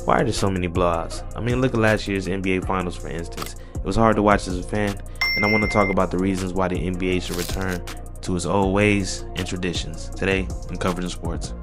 Why are there so many blowouts? I mean, look at last year's NBA Finals, for instance. It was hard to watch as a fan, and I want to talk about the reasons why the NBA should return to its old ways and traditions today in Coverage Sports.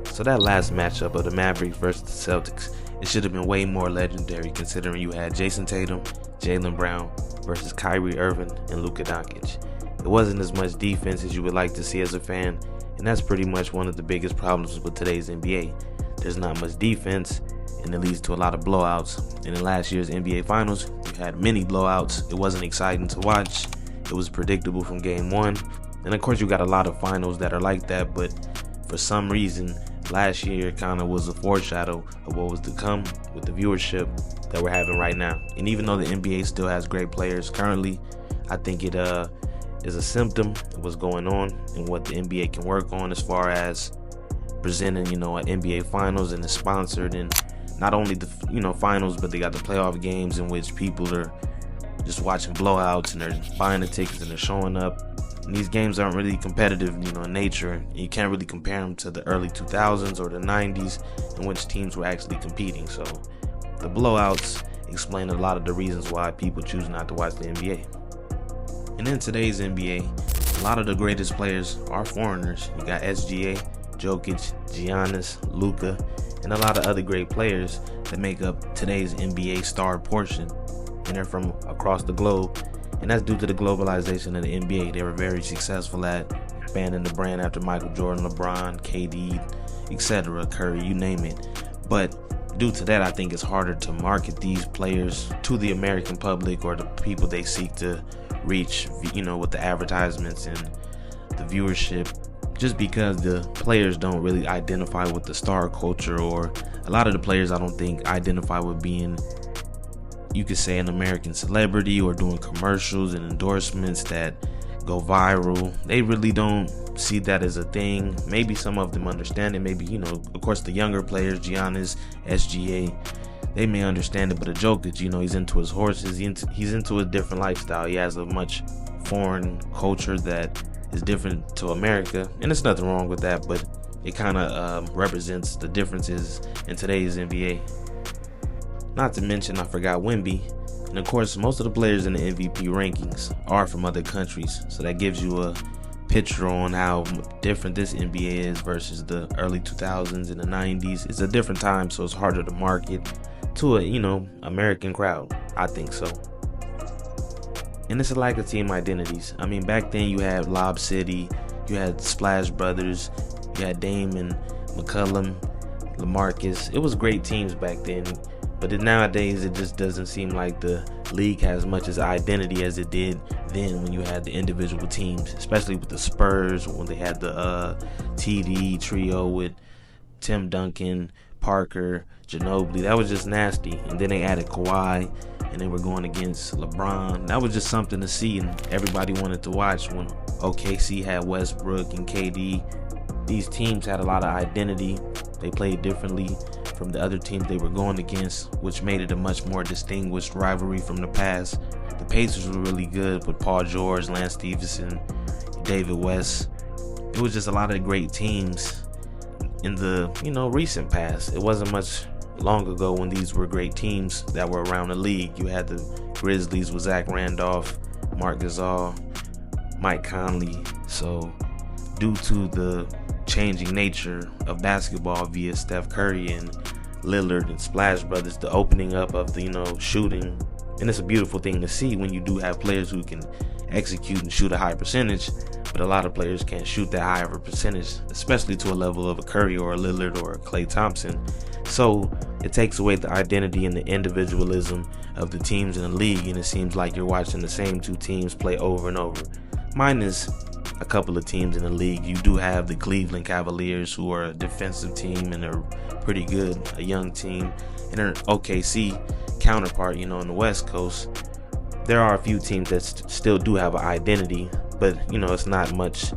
So that last matchup of the Mavericks versus the Celtics, it should have been way more legendary considering you had Jason Tatum, Jaylen Brown versus Kyrie Irving and Luka Doncic. It wasn't as much defense as you would like to see as a fan, and that's pretty much one of the biggest problems with today's NBA. There's not much defense, and it leads to a lot of blowouts. And in last year's NBA Finals, you had many blowouts. It wasn't exciting to watch. It was predictable from game one. And of course, you got a lot of finals that are like that, but for some reason, last year kind of was a foreshadow of what was to come with the viewership that we're having right now. And even though the NBA still has great players currently, I think it is a symptom of what's going on and what the NBA can work on as far as presenting, an NBA Finals, and it's sponsored, and not only the finals, but they got the playoff games in which people are just watching blowouts and they're buying the tickets and they're showing up. And these games aren't really competitive, in nature. You can't really compare them to the early 2000s or the 90s in which teams were actually competing. So the blowouts explain a lot of the reasons why people choose not to watch the NBA. And in today's NBA, a lot of the greatest players are foreigners. You got SGA, Jokic, Giannis, Luka, and a lot of other great players that make up today's NBA star portion. And they're from across the globe. And that's due to the globalization of the NBA. They were very successful at expanding the brand after Michael Jordan, LeBron, KD, etc., Curry, you name it. But due to that, I think it's harder to market these players to the American public or the people they seek to reach, with the advertisements and the viewership, just because the players don't really identify with the star culture, or a lot of the players I don't think identify with being, you could say, an American celebrity or doing commercials and endorsements that go viral. They really don't see that as a thing. Maybe some of them understand it. Maybe, of course, the younger players, Giannis, SGA, they may understand it, but a Jokic, he's into his horses. He's into a different lifestyle. He has a much foreign culture that is different to America, and there's nothing wrong with that, but it kind of represents the differences in today's NBA. Not to mention, I forgot Wemby, and of course, most of the players in the MVP rankings are from other countries, so that gives you a picture on how different this NBA is versus the early 2000s and the 90s. It's a different time, so it's harder to market to a American crowd. I think so. And it's a lack of team identities. I mean, back then you had Lob City, you had Splash Brothers, you had Dame and McCollum, LaMarcus. It was great teams back then, but nowadays it just doesn't seem like the league has much as identity as it did then when you had the individual teams, especially with the Spurs when they had the TD trio with Tim Duncan, Parker, Ginobili. That was just nasty. And then they added Kawhi, and they were going against LeBron. That was just something to see, and everybody wanted to watch. When OKC had Westbrook and KD, these teams had a lot of identity. They played differently from the other teams they were going against, which made it a much more distinguished rivalry from the past. The Pacers were really good with Paul George, Lance Stephenson, David West. It was just a lot of great teams in the recent past. It wasn't much long ago when these were great teams that were around the league. You had the Grizzlies with Zach Randolph, Marc Gasol, Mike Conley. So due to the changing nature of basketball via Steph Curry and Lillard and Splash Brothers, the opening up of the shooting, and it's a beautiful thing to see when you do have players who can execute and shoot a high percentage, but a lot of players can't shoot that high of a percentage, especially to a level of a Curry or a Lillard or a Klay Thompson. So it takes away the identity and the individualism of the teams in the league, and it seems like you're watching the same two teams play over and over. Minus a couple of teams in the league. You do have the Cleveland Cavaliers, who are a defensive team and they're pretty good, a young team, and their OKC counterpart, on the West Coast. There are a few teams that still do have an identity, but it's not much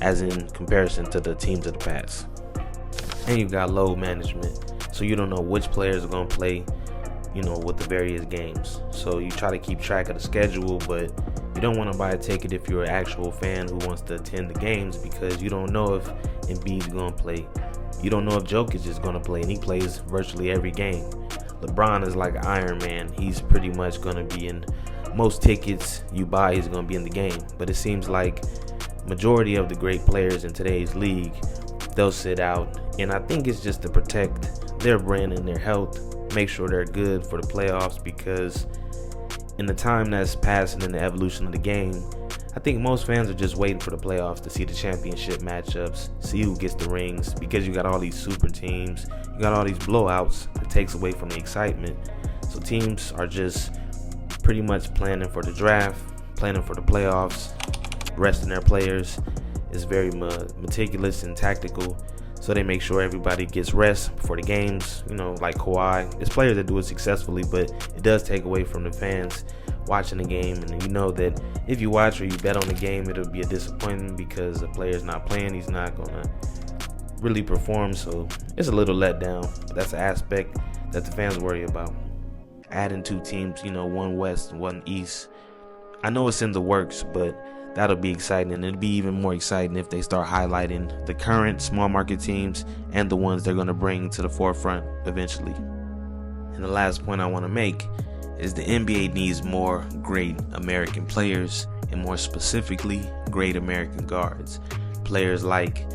as in comparison to the teams of the past. And you've got load management, so you don't know which players are going to play, with the various games. So you try to keep track of the schedule, but you don't want to buy a ticket if you're an actual fan who wants to attend the games, because you don't know if Embiid's going to play, You don't know if Jokic is going to play, and he plays virtually every game. LeBron is like Iron Man. He's pretty much going to be in most tickets you buy. He's going to be in the game. But it seems like majority of the great players in today's league, they'll sit out. And I think it's just to protect their brand and their health, make sure they're good for the playoffs, because in the time that's passing in the evolution of the game, I think most fans are just waiting for the playoffs to see the championship matchups, see who gets the rings, because you got all these super teams, you got all these blowouts. It takes away from the excitement. So teams are just pretty much planning for the draft, planning for the playoffs, resting their players. It's very meticulous and tactical, so they make sure everybody gets rest before the games. Like Kawhi, it's players that do it successfully, but it does take away from the fans watching the game. And you know that if you watch or you bet on the game, it'll be a disappointment because the player's not playing. He's not gonna really perform, so it's a little letdown. But that's an aspect that the fans worry about. Adding two teams, one West and one East, I know it's in the works, but that'll be exciting. And it'll be even more exciting if they start highlighting the current small market teams and the ones they're going to bring to the forefront eventually. And the last point I want to make is the NBA needs more great American players, and more specifically, great American guards. Players like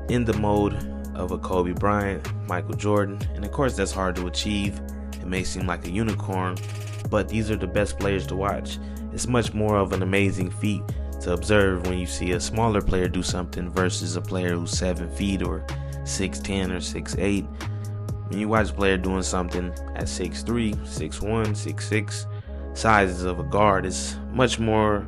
in the mode of a Kobe Bryant, Michael Jordan, and of course that's hard to achieve. It may seem like a unicorn, but these are the best players to watch. It's much more of an amazing feat to observe when you see a smaller player do something versus a player who's 7 feet or 6'10 or 6'8. When you watch a player doing something at 6'3, 6'1, 6'6, sizes of a guard, it's much more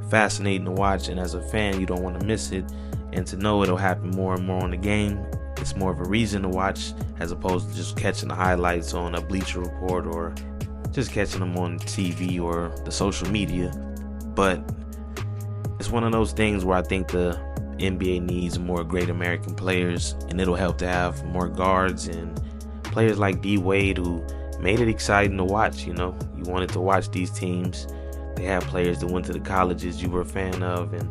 fascinating to watch, and as a fan you don't want to miss it. And to know it'll happen more and more in the game, it's more of a reason to watch as opposed to just catching the highlights on a Bleacher Report or just catching them on TV or the social media. But it's one of those things where I think the NBA needs more great American players, and it'll help to have more guards and players like D Wade, who made it exciting to watch. You wanted to watch these teams. They have players that went to the colleges you were a fan of, and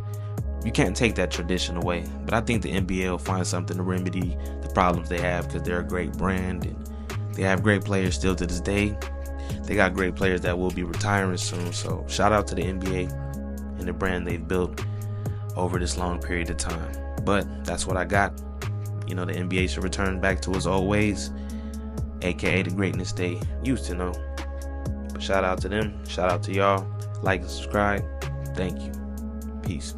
you can't take that tradition away. But I think the NBA will find something to remedy the problems they have, because they're a great brand and they have great players still to this day. They got great players that will be retiring soon. So shout out to the NBA and the brand they've built over this long period of time. But that's what I got. The NBA should return back to its old ways, aka the greatness they used to know. But shout out to them, shout out to y'all. Like and subscribe. Thank you. Peace.